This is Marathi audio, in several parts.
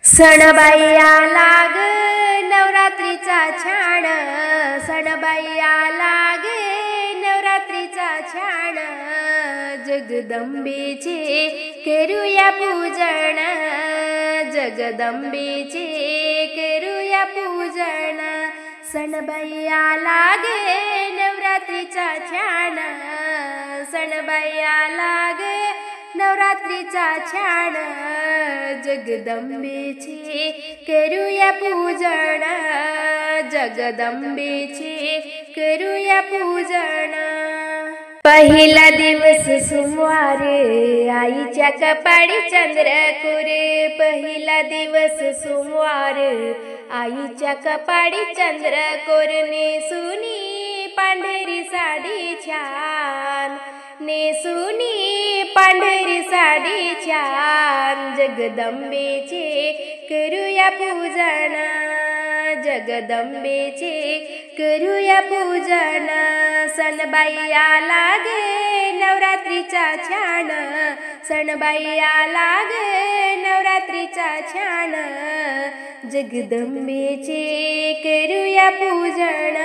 सणबाई आला ग नवरात्रीचा छान, सणबाई आला ग नवरात्रीचा छान, जगदंबेचे करूया पूजन, जगदंबेचे करूया पूजन। सणबाई आला ग नवरात्रीचा छान, सणबाई आला ग नवरात्रीचा छान, जगदंबेचे करूया पूजन, जगदंबेचे करूया पूजन। पहिला दिवस सोमवार आईच्या कपाळी चंद्रकोर, पहिला दिवस सोमवार आईच्या कपाळी चंद्रकोर, नेसुनी पांढरी साडी छान, नेसुनी पांढरी साडी छान, जगदंबेचे करूया पूजन, जगदंबेचे करूया पूजन। सणबाई आला ग नवरात्रीचा छान, सणबाई आला ग नवरात्रीचा छान, जगदंबेचे करूया पूजन,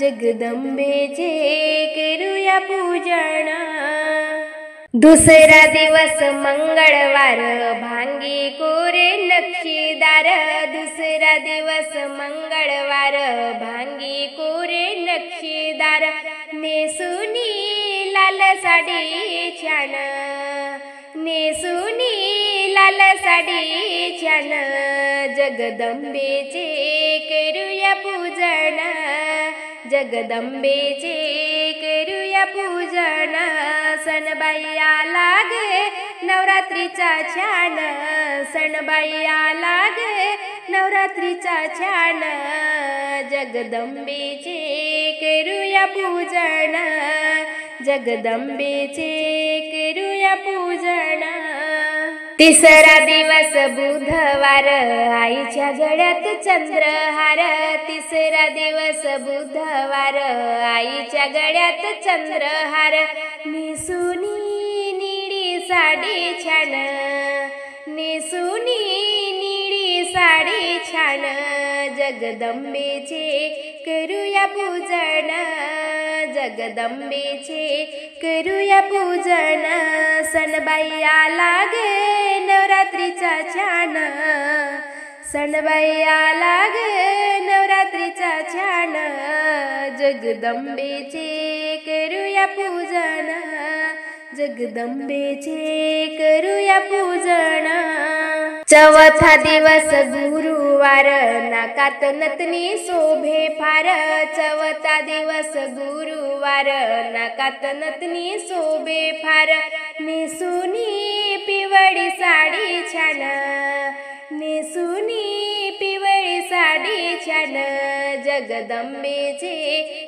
जगदंबेचे करूया पूजन। दुसरा दिवस मंगळवार भांगी कोरे नक्षीदार, दुसरा दिवस मंगळवार भांगी कोरे नक्षीदार, नेसुनी लाल साडी छान, नेसुनी लाल साडी छान, जगदंबेचे करूया पूजन, जगदंबेचे करूया पूजन। सणबाई आला ग नवरात्रीचा छान, सणबाई आला ग नवरात्रीचा छान, जगदंबेचे करूया पूजन, जगदंबेचे करूया पूजन। तिसरा दिवस बुधवार आईच्या गळ्यात चंद्रहार, तिसरा दिवस बुधवार आईच्या गळ्यात चंद्रहार, नेसुनी निळी साडी छान, नेसुनी निळी साडी छान, जगदंबेचे करूया पूजन, जगदंबेचे करूया पूजन। सणबाई आला ग नवरात्रीचा छान, सणबाई आला ग नवरात्रीचा छान, जगदंबेचे करूया पूजन, जगदंबेचे करूया पूजन। चौथा दिवस गुरुवार नाकात नथनी शोभे फार, चौथा दिवस गुरुवार नाकात नथनी शोभे फार, नेसुनी पिवळी साडी छान, नेसुनी पिवळी साडी छान, जगदंबेचे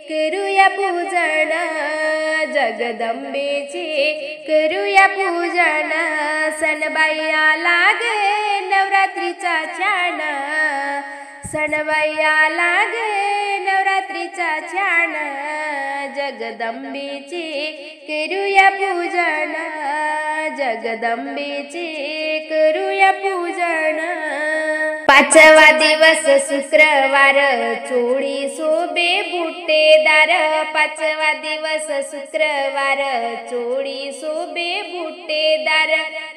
करूया पूजन, जगदंबेचे करूया पूजन। सणबाई आला ग नवरात्रीचा छान, सणबाई आला ग नवरात्रीचा छान, जगदंबेचे करूया पूजन, जगदंबेचे करूया पूजन। पाचवा दिवस शुक्रवार चोळी शोभे बुट्टेदार, पाचवा दिवस शुक्रवार चोळी शोभे बुट्टेदार,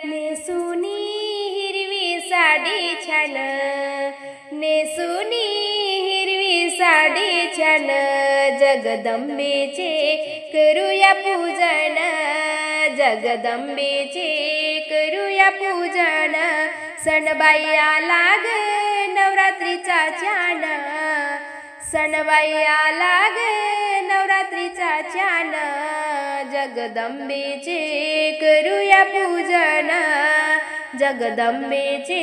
नेसुनी हिरवी साडी छान, नेसुनी हिरवी साडी छान, जगदंबेचे करूया पूजन, जगदंबेचे करूया पूजन। सणबाई आला ग नवरात्रीचा छान, सणबाई आला ग नवरात्रीचा छान, जगदंबेचे करूया पूजन, जगदंबेचे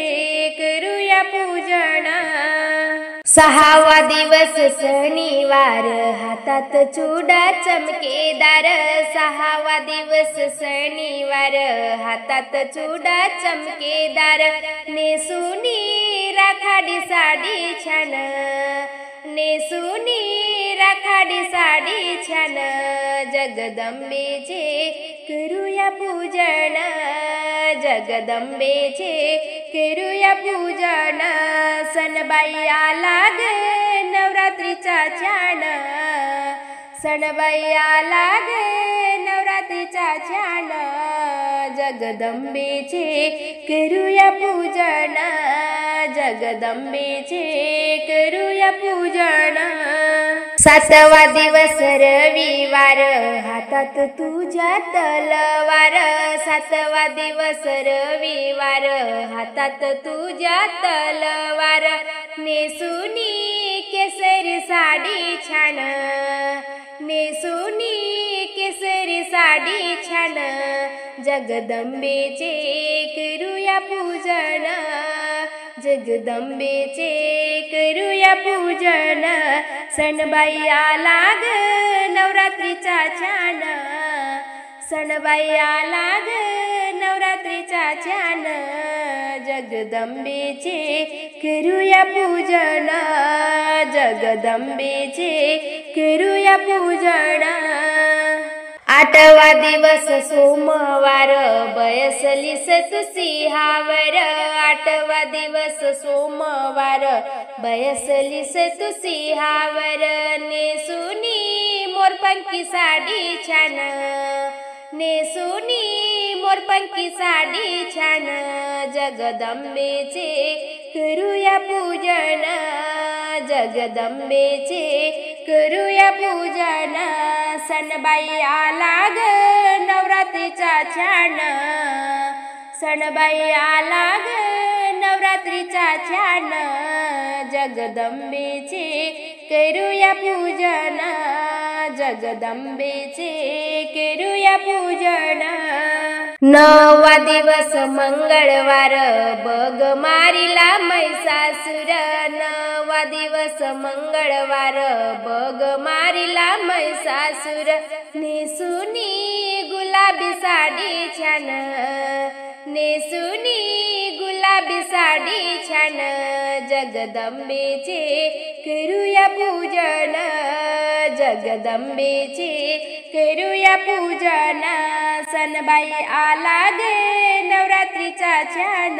करूया पूजन। सहावा दिवस शनिवार हातात चुडा चमकेदार, सहावा दिवस शनिवार हातात चुडा चमकेदार, नेसुनी राखाडी साडी छान, नेसुनी राखाडी साडी छान, जगदंबेचे करूया पूजन, जगदंबेचे करूया पूजन। सणबाई आला गे नवरात्रीचा छान सणबाई आला गे नवरात्रीचा छान जगदंबेचे करूया पूजन जगदंबेचे करूया पूजन सातवा दिवस रविवार हातात तुझ्या तलवार सातवा दिवस रविवार हातात तुझ्या तलवार नेसुनी केसरी साडी छान नेसुनी केसरी साडी छान जगदंबेचे करूया पूजन जगदंबेचे करूया पूजन सणबाई आला ग नवरात्रीचा छान सणबाई आला ग नवरात्रीचा छान जगदंबेचे करूया पूजन जगदंबेचे करूया पूजन आठवा दिवस सोमवार बयसलीस तू सिंहावर आठवा दिवस सोमवार बयसलीस तू सिंहावर नेसुनी मोरपंखी साडी छान नेसुनी मोरपंखी साडी छान जगदंबेचे करूया पूजन जगदंबेचे करूया पूजन सणबाई आला ग नवरात्रीचा छान सणबाई आला ग नवरात्रीचा छान जगदंबेचे करूया पूजन जगदंबेचे करूया पूजन नववा दिवस मंगळवार बग मारिला महिषासुर नववा दिवस मंगळवार बग मारिला महिषासुर नेसुनी गुलाबी साडी छान नेसुनी गुलाबी साडी छान जगदंबेचे करूया पूजन जगदंबेचे करूया पूजन सणबाई आला गे नवरात्रीचा छान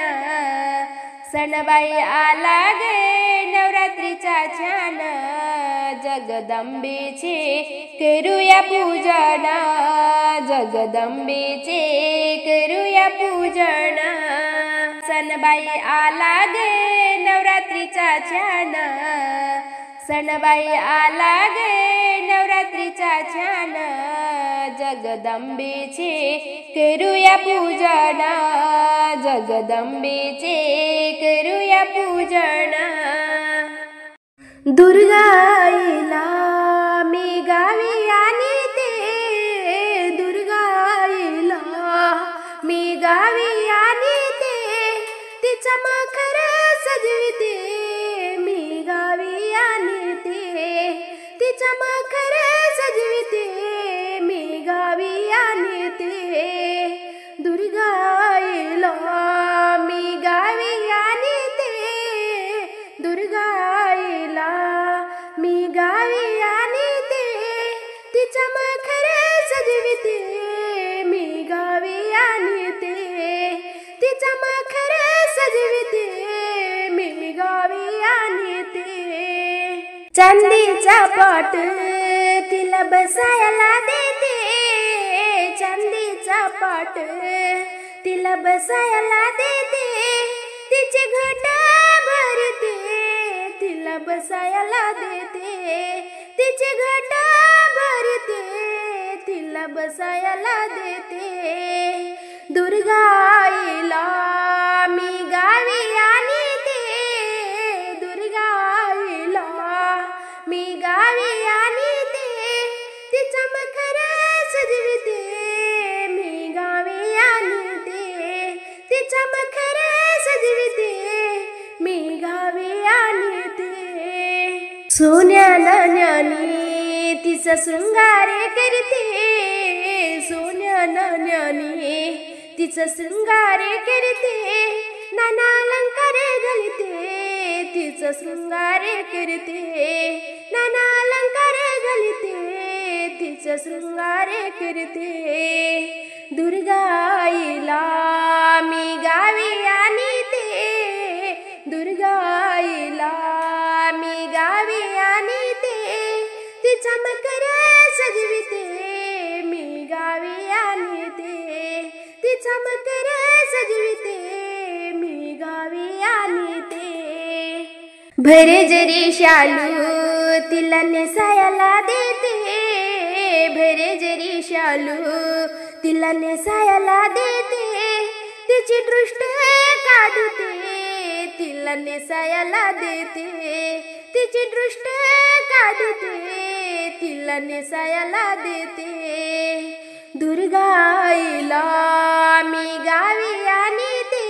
सणबाई आला गे नवरात्रीचा छान जगदंबेचे करूया पूजन जगदंबेचे करूया पूजन सणबाई आला गे नवरात्रीचा छान सणबाई आला गे नवरात्रीचा छान जगदंबेचे करूया पूजन जगदंबेचे करूया पूजन दुर्गाईला मी गावी आणि ते दुर्गाईला मी गावी आणि ते तिचा मखर सजविते मी गावी आणि ते तिचा मखर सजविते मी गावी आणि ते दुर्गाईला मी गावी आणि ते दुर्गाईला मी गावी आणि ते तिचा मखर सजविते मी गावी आणि ते तिचा मखर सजविते मी गावी आणि ते चांदीचा पाट तिला बसायला देते चांदीचा पाट तिला बसायला देते तिचे घट भरते तिला बसायला देते तिचे घट भरते तिला बसायला देते दुर्गाईला मी गावी आणि ते दुर्गाईला मी गावी आणि ते तिचा मखर सजविते मी गावी आणि ते तिचा मखर सजविते मी गावी आणि ते सोन्या नाण्याने तिचा शृंगार करते सोन्या नाण्याने तिचा शृंगार करते नाना अलंकार घालते तिचा शृंगार करते नाना अलंकार घालते तिचा शृंगार करते दुर्गाईला मी गावी आणि ते दुर्गाईला तिचा मकर सजविते मी गावी आणते, तिचा मकर सजविते मी गावी आणते. भरे जरी शालू तिला नेसायला देते, भरे जरी शालू तिला नेसायला देते, तिची दृष्ट काढते तिला नेसायला देते, तिची दृष्ट काढते तिला नेसायला देते. दुर्गाईला मी गावी आणते,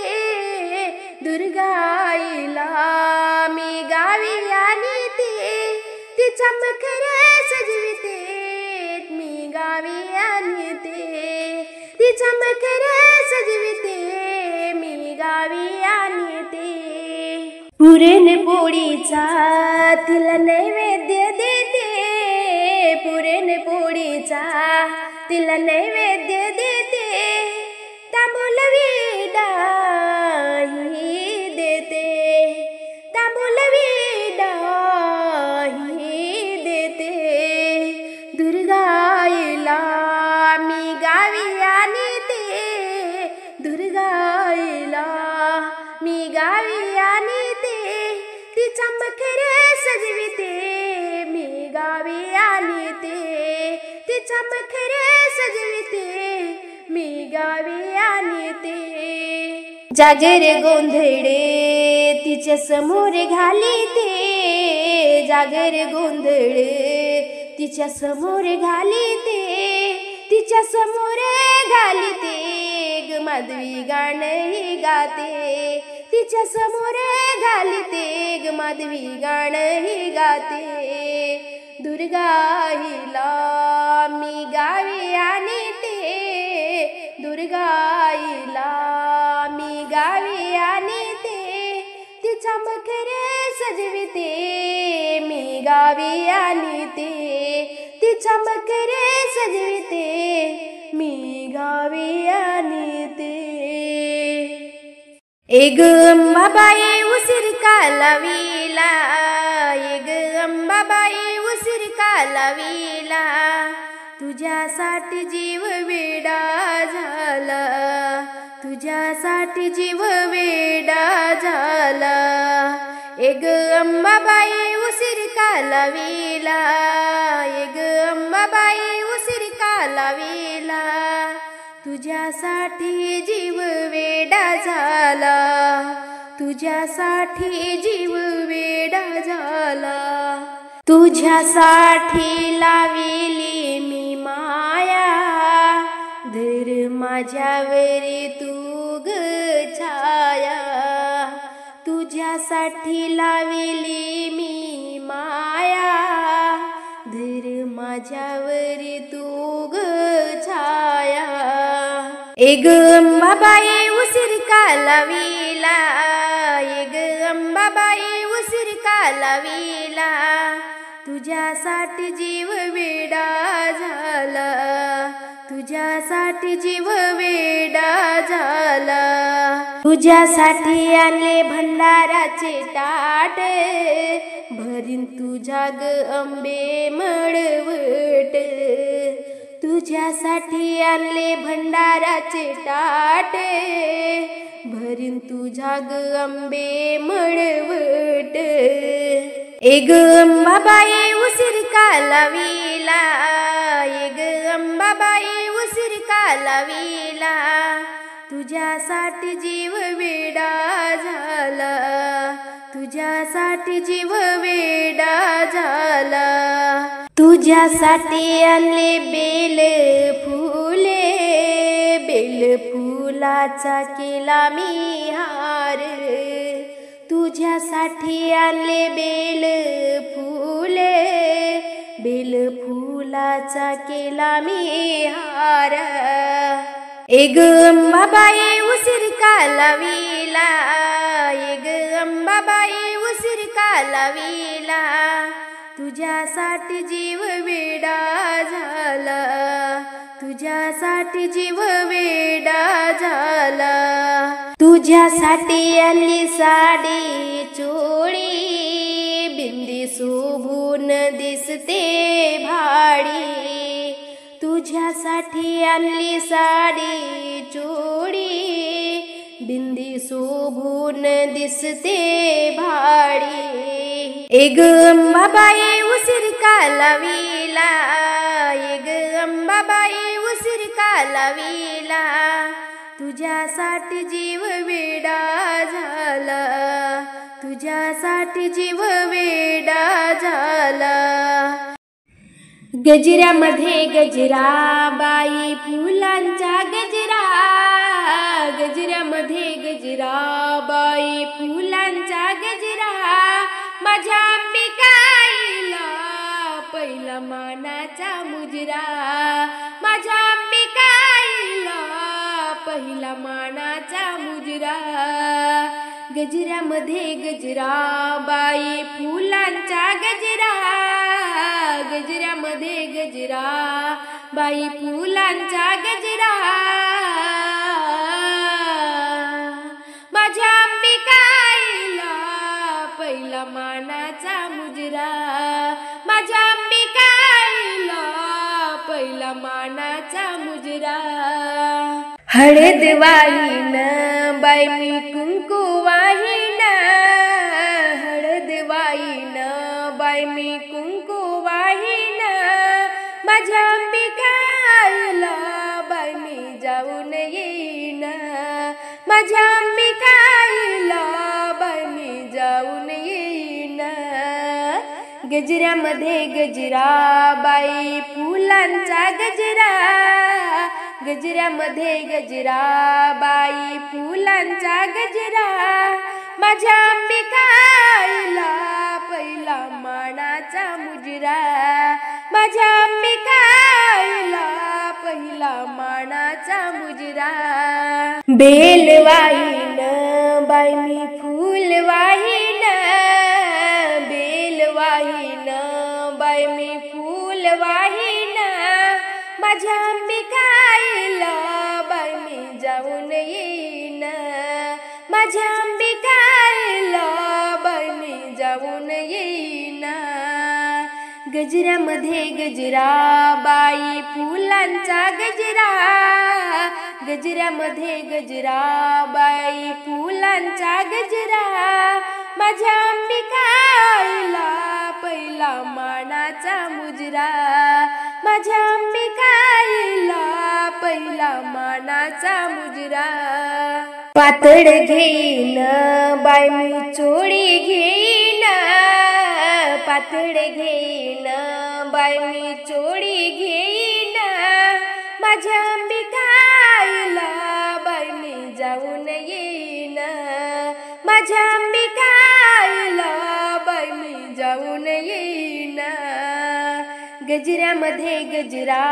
दुर्गाईला मी गावी आणते, तिचा मकर सजविते मी गावी आणते, तिचा मकर सजविते मी गावी आणते. पुरणपोळीचा तिला नैवेद्य देते, पुरणपोळीचा तिला नैवेद्य देते, तांबूल विडाही देते, तांबूल विडाही देते. दुर्गाईला मी गावी आणते, दुर्गाईला मी गावी आणते, तिचा मकर सजविते मी गावी आणते, तिचा मकर सजविते मी गावी आणते. जागर गोंधळे तिच्या समोर घालिते, जागर गोंधळे तिच्या समोर घालिते, तिच्या समोर घालिते ग माधवी गाणंही गाते, तिच्या समोर घालिते ग माधवी गाणंही गाते. दुर्गाईला मी गावी आणते, दुर्गाईला मी गावी आणते, तिचा मकर सजविते मी गावी आणते, तिचा मकर सजविते मी गावी आणते. एग अंबाबाई उसिर का लाविला, एग अंबाबाई उसिर का लाविला, तुझ्यासाठी जीव वेडा झाला, तुझ्यासाठी जीव वेडा झाला. एग अंबाबाई उसिर का लाविला, एग अंबाबाई उसिर का लाविला, तुझ्यासाठी जीव वेडा झाला, तुझ्यासाठी जीव वेडा झाला. तुझ्यासाठी लाविली मी माया, धर माझ्यावरी तू ग छाया, तुझ्यासाठी लाविली मी माया, धर माझ्यावरी तू ग छाया. एग अंबाबाई उसिर का लाविला, एग अंबाबाई उसिर का लाविला, तुझ्यासाठी जीव वेडा झाला, तुझ्यासाठी जीव वेडा झाला. तुझ्यासाठी आणले भंडाराचे ताट, भरीन तुझ्या ग अंबे मळवट, तुझ्यासाठी आणले भंडाराचे ताट, भरीन तुझ्या ग अंबे मळवट. एग अंबाबाई उसिर का लाविला, एग अंबाबाई उसिर का लाविला, तुझ्यासाठी जीव वेडा झाला, तुझ्यासाठी जीव वेडा झाला. तुझ्यासाठी आणले बेल फुले, बेल फुलाचा केला मी हार, तुझ्यासाठी आणले बेल फुले, बेल फुलाचा केला मी हार. एग अंबाबाई उसिर का लाविला, एग अंबाबाई उसिर का लाविला, तुझ्यासाठी जीव वेडा झाला, तुझ्यासाठी जीव वेडा झाला. तुझ्यासाठी आणली साडी चोळी, बिंदी शोभून दिसते दिसते भाडी, तुझ्यासाठी आणली साडी चोडी, बिंदी शोभून दिसते भाडी. एग अंबाबाई उशीर का लाविला, एग अंबाबाई उशीर का लाविला, तुझ्यासाठी जीव वेडा झाला, तुझ्यासाठी जीव वेडा झाला. गजऱ्यामध्ये गजरा बाई फुलांचा गजरा, गजऱ्यामध्ये गजरा बाई फुलांचा गजरा, माझ्या अंबिकाईला पहिला मानाचा मुजरा, माझ्या अंबिकाईला पहिला मानाचा मुजरा. गजऱ्यामध्ये गजरा बाई फुलांचा गजरा, गजऱ्यामध्ये गजरा बाई फुलांचा गजरा, माझ्या अंबिकाईला पहिला मानाचा मुजरा, माझ्या अंबिकाईला पहिला मानाचा मुजरा. हळद वाहीन बाई मी कुंकू वाहीन, हळद वाहीन बाई मी कुंकू वाहीन, माझ्या अंबिकाईला बाई मी जाऊन येईन, माझ्या अंबिकाईला बाई मी जाऊन येईन. गजऱ्यामध्ये गजरा बाई फुलांचा गजरा, गजऱ्यामध्ये गजरा बाई फुलांचा गजरा, माझ्या अंबिकाईला पहिला मानाचा मुजरा, माझ्या अंबिकाईला पहिला मानाचा मुजरा. बेल वाहीन बाई मी फूल वाहीन, बेल वाहीन बाई मी फूल वाहीन, माझ्या अंबिकाईला बाई मी जाऊन येईन, माझ्या अंबिकाईला बाई मी जाऊन येईन. गजऱ्यामध्ये गजरा बाई फुलांचा गजरा, गजऱ्यामध्ये गजरा बाई फुलांचा गजरा, माझ्या अंबिकाईला पहिला मानाचा मुजरा, माझ्या अंबिकाईला पहिला मानाचा मुजरा. पातळ घेईन बाई मी चोळी घेईन, पातळ घेईन बाई मी चोळी घेईन, माझ्या अंबिकाईला बाई मी जाऊन येईन, माझ्या अंबिकाईला बाई मी जाऊन येईन. गजऱ्यामध्ये गजरा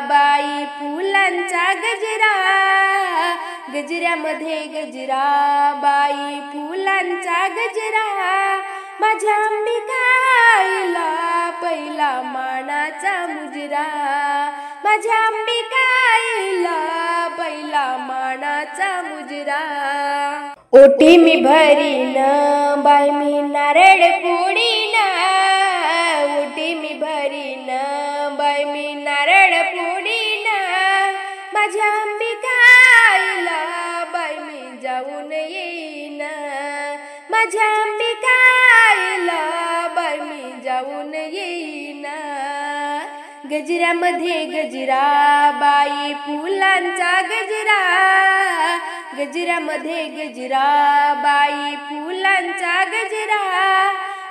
बाई फुलांचा गजरा, गजऱ्यामध्ये गजरा बाई फुलांचा गजरा, माझ्या अंबिकाईला पहिला मानाचा मुजरा, माझ्या अंबिकाईला पहिला मानाचा मुजरा. ओटी मी भरीन बाई मी नारळ फोडीन, ओटी मी भरीन बाई मी नारळ फोडीन, माझ्या अंबिकाईला बाई मी जाऊन येईन, माझ्या अंबिकाईला बाई मी जाऊन येईन. गजऱ्यामध्ये गजरा बाई फुलांचा गजरा, गजऱ्यामध्ये गजरा बाई फुलांचा गजरा,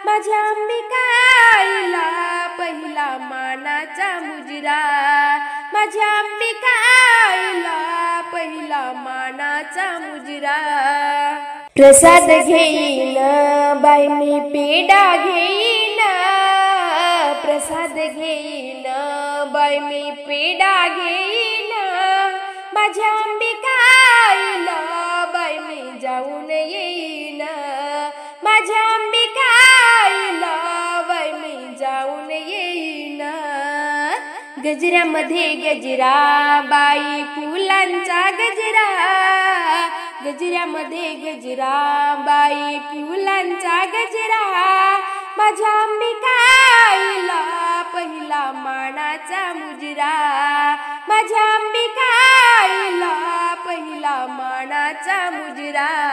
माझ्या अंबिकाईला पहिला मानाचा मुजरा, माझ्या अंबिकाईला पहिला मानाचा मुजरा. प्रसाद घेईन बाई मी पेढा घेईन, प्रसाद घेईन बाई मी पेढा घेईन, माझ्या अंबिकाईला बाई मी जाऊन येईन, माझ्या अंबिकाईला बाई मी जाऊन येईन. गजऱ्यामध्ये गजरा बाई फुलांचा गजरा, गजऱ्यामध्ये गजरा बाई फुलांचा गजरा, माझ्या अंबिकाईला मानाचा मुजरा, माझ्या अंबिका आईला पहिला मानाचा मुजरा.